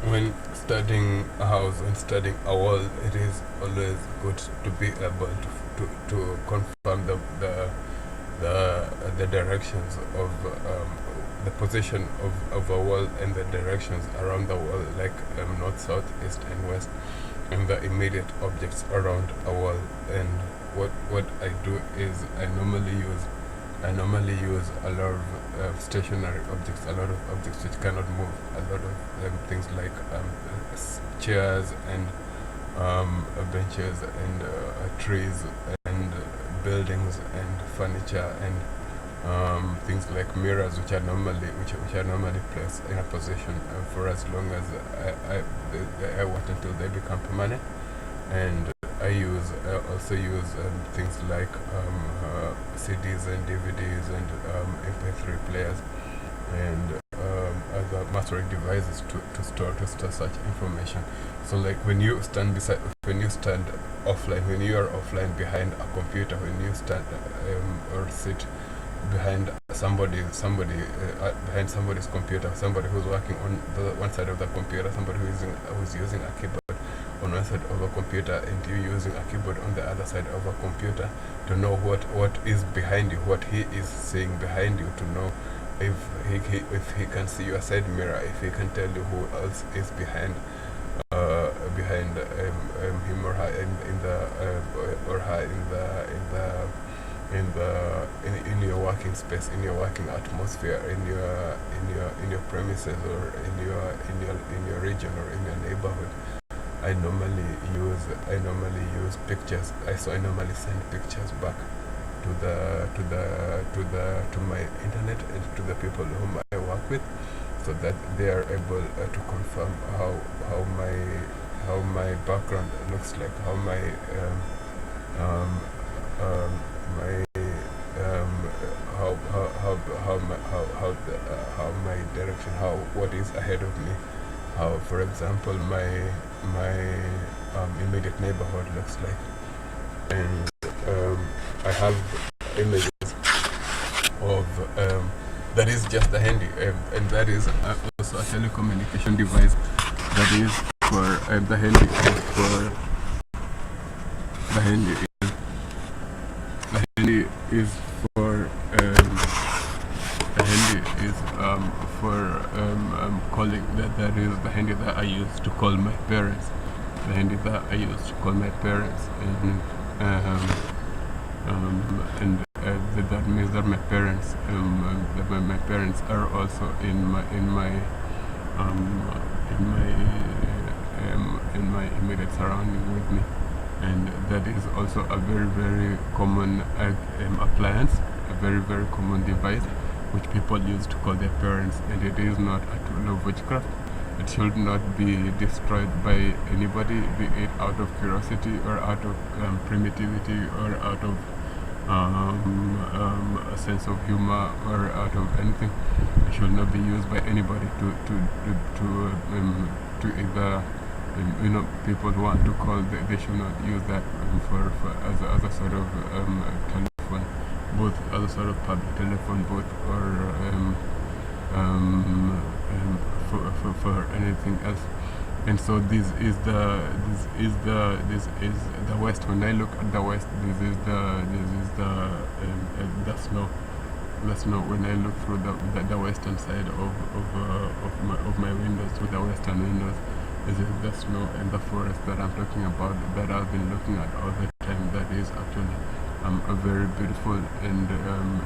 when studying a house, when studying a wall, it is always good to be able to confirm the directions of the position of a wall and the directions around the wall, like north, south, east, and west, and the immediate objects around a wall. And what I do is I normally use a lot of stationary objects, a lot of objects which cannot move, a lot of things like chairs and benches and trees and buildings and furniture and things like mirrors, which are normally placed in a position for as long as I want until they become permanent. And I also use things like CDs and DVDs and MP3 players and other mastering devices to store such information. So like when you stand offline, when you are offline behind a computer, when you stand or sit behind behind somebody's computer, somebody who's working on the one side of the computer, somebody who's using a keyboard on one side of a computer, and you using a keyboard on the other side of a computer, to know what is behind you, what he is seeing behind you, to know if he can see your side mirror, if he can tell you who else is behind him or her in the or her in your working space, in your working atmosphere, in your premises, or in your region or in your neighborhood. I normally use pictures. I normally send pictures back to my internet and to the people whom I work with, so that they are able to confirm how my background looks like, how my my direction, what is ahead of me, how, for example, my immediate neighborhood looks like. And I have images of that is just a handy, and that is also a telecommunication device. That is for the handy is for the handy is for the handy is for calling. That is the handy that I use to call my parents. The handy that I use to call my parents, and that means that my parents are also in my immediate surrounding with me. And that is also a very common appliance, a very common device which people use to call their parents, and it is not a tool of witchcraft. It should not be destroyed by anybody, be it out of curiosity or out of primitivity or out of a sense of humor or out of anything. It should not be used by anybody to either people want to call. They should not use that as a sort of telephone, both as a sort of public telephone, both or for anything else. And so this is the West. When I look at the West, this is the snow. The snow. When I look through the western side of my windows, through the western windows, this is the snow and the forest that I'm talking about, that I've been looking at all the time. That is actually a very beautiful, and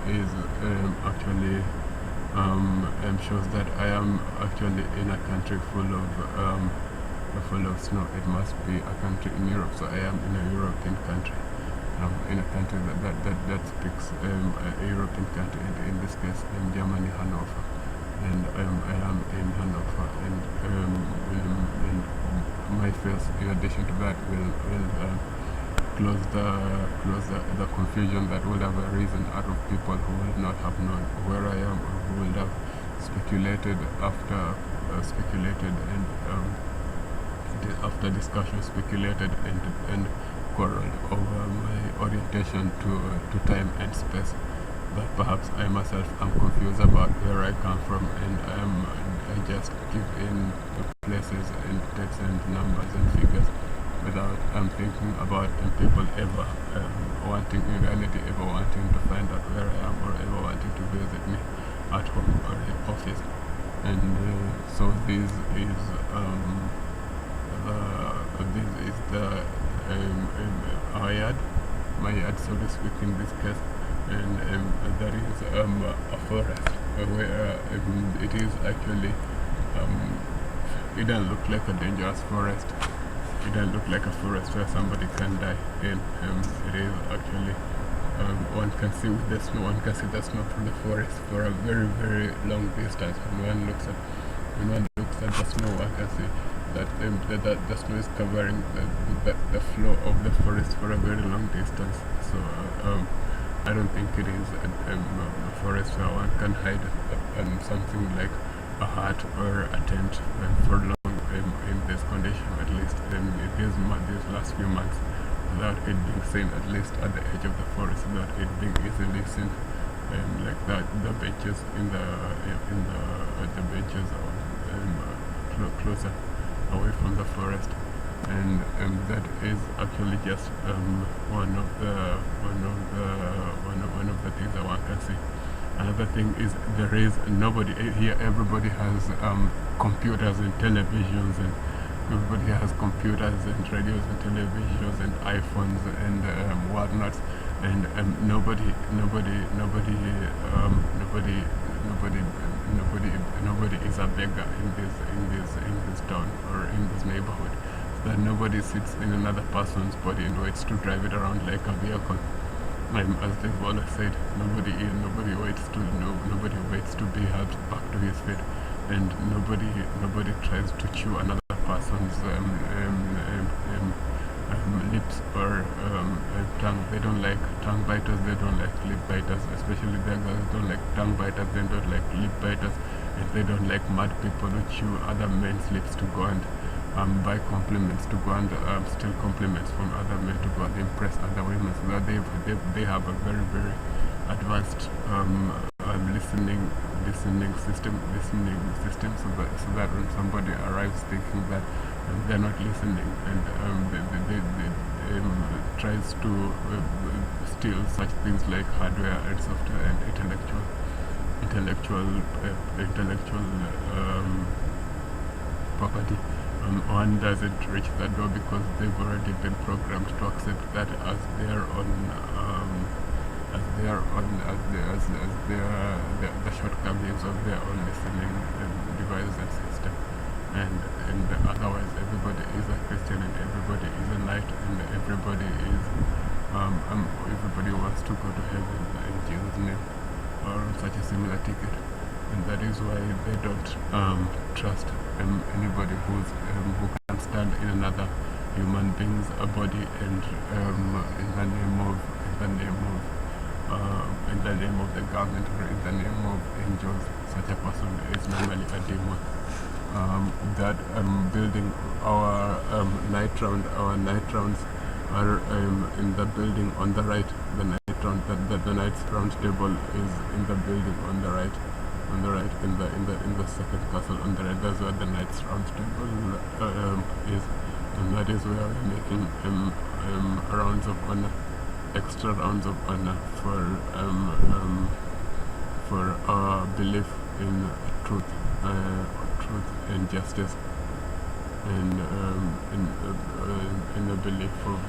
is actually shows that I am actually in a country full of snow. It must be a country in Europe, so I am in a European country. In a country that speaks a European country, in this case in Germany, Hanover. And I am in Hanover, and my face, in addition to that, will close the confusion that would have arisen out of people who would not have known where I am, or who would have speculated after after discussion, speculated and quarreled over my orientation to time and space. But perhaps I myself am confused about where I come from, and I just give in places and text and numbers and figures without thinking about people ever wanting, in reality, ever wanting to find out where I am or ever wanting to visit me at home or in office. And so this is our yard, my yard, so to speak, in this case. And there is a forest where it is actually it doesn't look like a dangerous forest. It doesn't look like a forest where somebody can die in. It is actually one can see with the snow, one can see the snow through the forest for a very, very long distance. When one looks at the snow, one can see that the snow is covering the floor of the forest for a very long distance. So I don't think it is a forest where one can hide something like a hut or a tent for long in this condition, at least in these last few months, without it being seen, at least at the edge of the forest, without it being easily seen, like that the benches in the benches closer away from the forest. And that is actually just one of the things that one can see. Another thing is there is nobody here. Everybody has computers and televisions, and everybody has computers and radios and televisions and iPhones and whatnot. And nobody is a beggar in this town or in this neighborhood. That nobody sits in another person's body and waits to drive it around like a vehicle. As they've always said, nobody waits to be helped back to his feet, and nobody tries to chew another person's lips or tongue. They don't like tongue biters, they don't like lip biters, especially the girls don't like tongue biters, they don't like lip biters, and they don't like mad people who chew other men's lips to go and buy compliments, to go and steal compliments from other men, to go and impress other women. So that they have a very, very advanced listening system, so that when somebody arrives thinking that they're not listening and they tries to steal such things like hardware and software and intellectual property. One doesn't reach that door because they've already been programmed to accept that as their own, the shortcomings of their own listening devices and system. And otherwise, everybody is a Christian and everybody is a knight and everybody wants to go to heaven in Jesus' name, or on such a similar ticket. And that is why they don't trust anybody who can stand in another human being's body and in the name of the government or in the name of angels. Such a person is normally a demon. That building, our night rounds are in the building on the right. The night round table is in the building on the right. In the second castle on the right. That's where the knight's round table is, and that is where we're making rounds of honor, extra rounds of honor for our belief in truth and justice, and in the belief of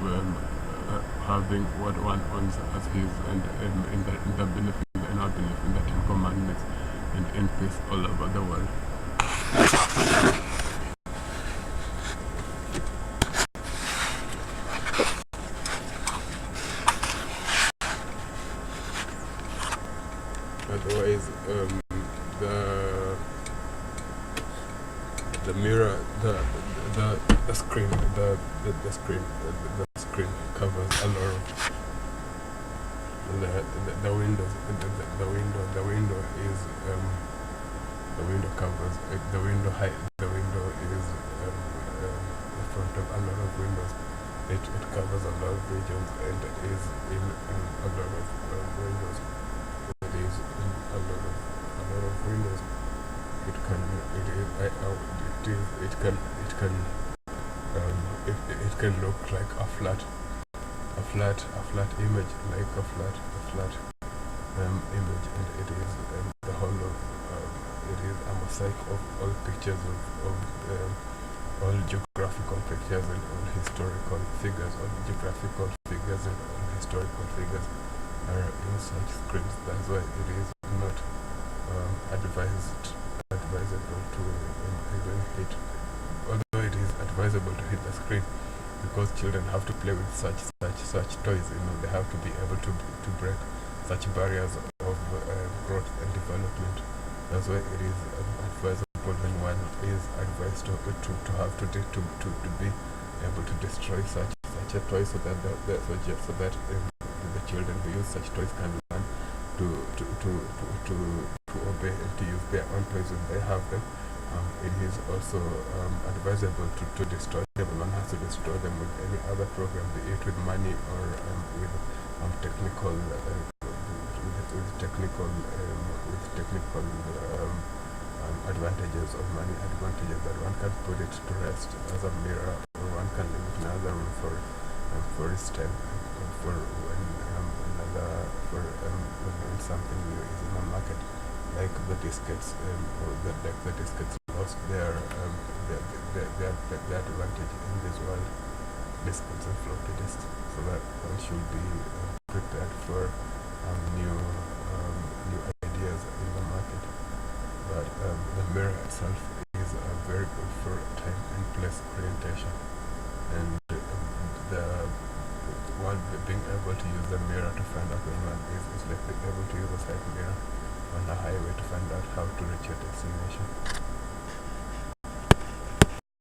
having what one owns as his, and in the belief in our belief in the Ten Commandments, and in peace all over the world. Otherwise, the mirror, the screen, the screen covers a lot of the windows. The window is the window covers the window height. The window is in front of a lot of windows. It covers a lot of regions and is in a lot of windows. It is in a lot of windows. It it can look like a flat image, like a flat image, and it is the whole of it is a mosaic of all pictures of all geographical pictures and all historical figures, all geographical figures and all historical figures are in such screens. That's why it is not advisable to even hit, although it is advisable to hit the screen, because children have to play with such toys. They have to be able to break such barriers of growth and development. That's why it is advisable when one is advised to be able to destroy such a toy, so that the children who use such toys can learn to obey and to use their own toys when they have them. It is also advisable to destroy them. One has to destroy them with any other program, be it with money or with technical advantages of money, advantages that one can put it to rest as a mirror, or one can leave it in another room for its time, for when when something new is in the market, like the diskettes, or the diskettes lost their advantage in this world, diskettes and floppy disks, so that one should be prepared for new ideas in the market. But the mirror itself is very good for time and place orientation, and the one being able to use the mirror to find out where one is like being able to use a side mirror on a highway to find out how to reach your destination.